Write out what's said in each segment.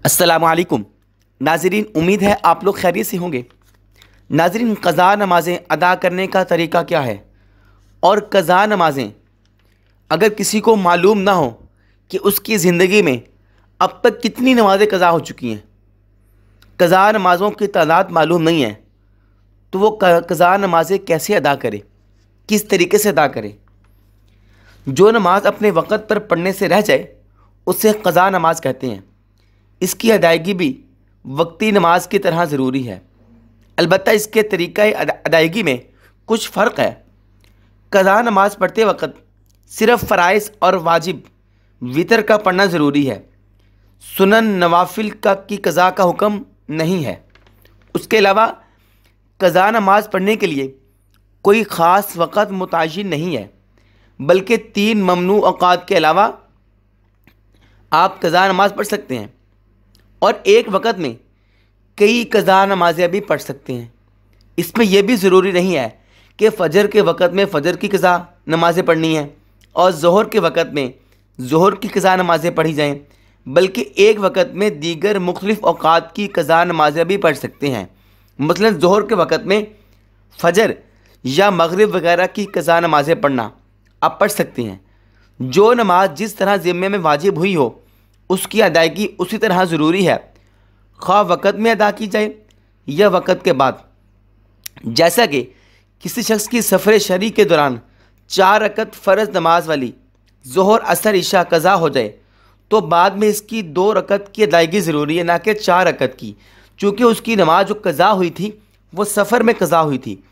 अस्सलामु अलैकुम नाज़रीन, उम्मीद है आप लोग खैरियत से होंगे। नाज़रीन, क़ज़ा नमाज़ें अदा करने का तरीका क्या है और क़ज़ा नमाज़ें अगर किसी को मालूम ना हो कि उसकी ज़िंदगी में अब तक कितनी नमाज़ें क़ज़ा हो चुकी हैं, क़ज़ा नमाज़ों की तादाद मालूम नहीं है, तो वो क़ज़ा नमाज़ें कैसे अदा करे, किस तरीके से अदा करे। जो नमाज अपने वक़्त पर पढ़ने से रह जाए उसे क़ज़ा नमाज कहते हैं। इसकी अदायगी भी वक्ती नमाज की तरह ज़रूरी है, अलबत्ता इसके तरीक़ा अदायगी में कुछ फ़र्क है। क़ज़ा नमाज पढ़ते वक़्त सिर्फ़ फ़राइज़ और वाजिब वितर का पढ़ना ज़रूरी है, सुनन नवाफिल की क़ज़ा का हुक्म नहीं है। उसके अलावा क़ज़ा नमाज पढ़ने के लिए कोई ख़ास वक़्त मुतय्यन नहीं है, बल्कि 3 ममनू औक़ात के अलावा आप क़ज़ा नमाज पढ़ सकते हैं और एक वक़्त में कई क़ज़ा नमाज़ें भी पढ़ सकते हैं। इसमें यह भी ज़रूरी नहीं है कि फ़जर के वक़्त में फ़जर की क़ज़ा नमाज़ें पढ़नी हैं और ज़ोहर के वक़्त में ज़ोहर की क़ज़ा नमाज़ें पढ़ी जाएँ, बल्कि एक वक़्त में दीगर मुख्तलिफ़ औक़ात की क़ज़ा नमाज़ें भी पढ़ सकते हैं। मसलन ज़ोहर के वक़्त में फ़जर या मग़रिब वगैरह की क़ज़ा नमाज़ें पढ़ना आप पढ़ सकते हैं। जो नमाज जिस तरह ज़िम्मे में वाजिब हुई हो उसकी अदायगी उसी तरह ज़रूरी है, ख़्वाह वक़्त में अदा की जाए या वक़्त के बाद। जैसा कि किसी शख्स की सफ़र शरी के दौरान 4 रकत फ़र्ज़ नमाज वाली ज़ोहर असर इशा क़ज़ा हो जाए तो बाद में इसकी 2 रकत की अदायगी ज़रूरी है, ना कि 4 रकत की, चूँकि उसकी नमाज जो क़ज़ा हुई थी वो सफ़र में क़ज़ा हुई थी।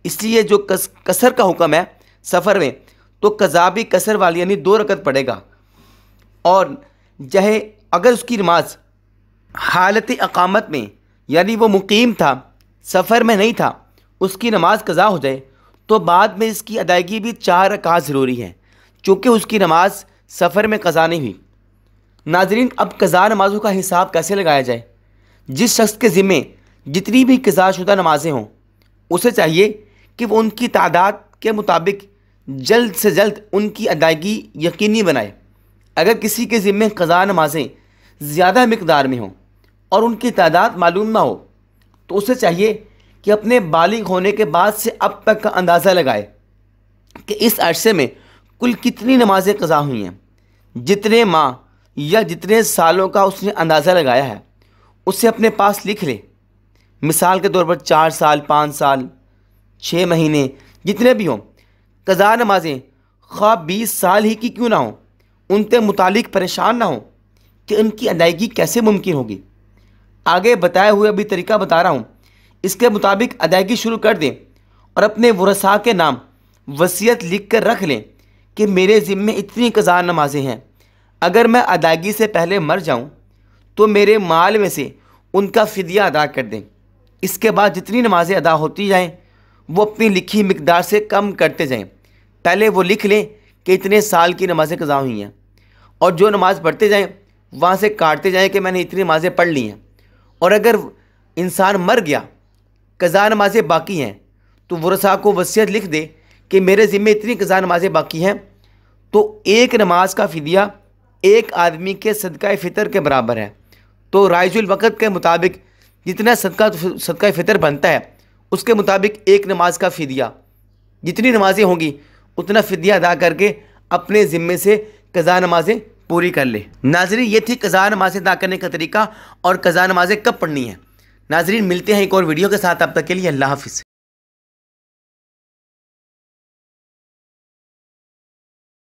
इसलिए जो कसर का हुक्म है सफ़र में, तो क़ज़ा भी कसर वाली यानी 2 रकत पड़ेगा। और चाहे अगर उसकी नमाज हालत अक़ामत में यानी वो मुकीम था, सफ़र में नहीं था, उसकी नमाज क़ज़ा हो जाए तो बाद में इसकी अदायगी भी 4 रकात ज़रूरी है, चूँकि उसकी नमाज सफ़र में क़ज़ा नहीं हुई। नाज़रीन, अब क़ज़ा नमाज़ों का हिसाब कैसे लगाया जाए। जिस शख्स के ज़िम्मे जितनी भी क़ज़ा शुदा नमाज़ें हों उसे चाहिए कि वो उनकी तादाद के मुताबिक जल्द से जल्द उनकी अदायगी यकीनी बनाए। अगर किसी के ज़िम्मे क़ज़ा नमाज़ें ज़्यादा मिक़दार में हों और उनकी तादाद मालूम ना हो तो उसे चाहिए कि अपने बालिग़ होने के बाद से अब तक का अंदाज़ा लगाए कि इस अरसे में कुल कितनी नमाज़ें क़ज़ा हुई हैं। जितने माह या जितने सालों का उसने अंदाज़ा लगाया है उसे अपने पास लिख ले। मिसाल के तौर पर 4 साल, 5 साल, 6 महीने, जितने भी हों। क़ज़ा नमाज़ें ख़्वाह 20 साल ही की क्यों ना हों, उनके मुतालिक परेशान ना हो कि उनकी अदायगी कैसे मुमकिन होगी। आगे बताए हुए अभी तरीका बता रहा हूँ, इसके मुताबिक अदायगी शुरू कर दें और अपने वरसा के नाम वसीयत लिख कर रख लें कि मेरे ज़िम्मे इतनी क़ज़ा नमाज़ें हैं, अगर मैं अदायगी से पहले मर जाऊँ तो मेरे माल में से उनका फ़िदिया अदा कर दें। इसके बाद जितनी नमाज़ें अदा होती जाएँ वो अपनी लिखी मिक़दार से कम करते जाएँ। पहले वो लिख लें कि इतने साल की नमाज़ें क़ज़ा हुई हैं और जो नमाज़ पढ़ते जाएँ वहाँ से काटते जाएँ कि मैंने इतनी नमाज़ें पढ़ ली हैं। और अगर इंसान मर गया, क़ज़ा नमाज़ें बाकी हैं, तो वरसा को वसीयत लिख दे कि मेरे ज़िम्मे इतनी क़ज़ा नमाज़ें बाकी हैं, तो एक नमाज का फ़िदिया एक आदमी के सदका फ़ितर के बराबर है। तो राइजुल वक़्त के मुताबिक जितना सदका फ़ितर बनता है उसके मुताबिक एक नमाज का फ़िदिया, जितनी नमाज़ें होंगी उतना फ़िदिया अदा करके अपने ज़िम्मे से क़ज़ा नमाज़ें पूरी कर ले। नाज़रीन, ये थी क़ज़ा नमाज़ें अदा करने का तरीका और क़ज़ा नमाज़ें कब पढ़नी है। नाज़रीन, मिलते हैं एक और वीडियो के साथ, तब तक के लिए अल्लाह हाफ़िज़।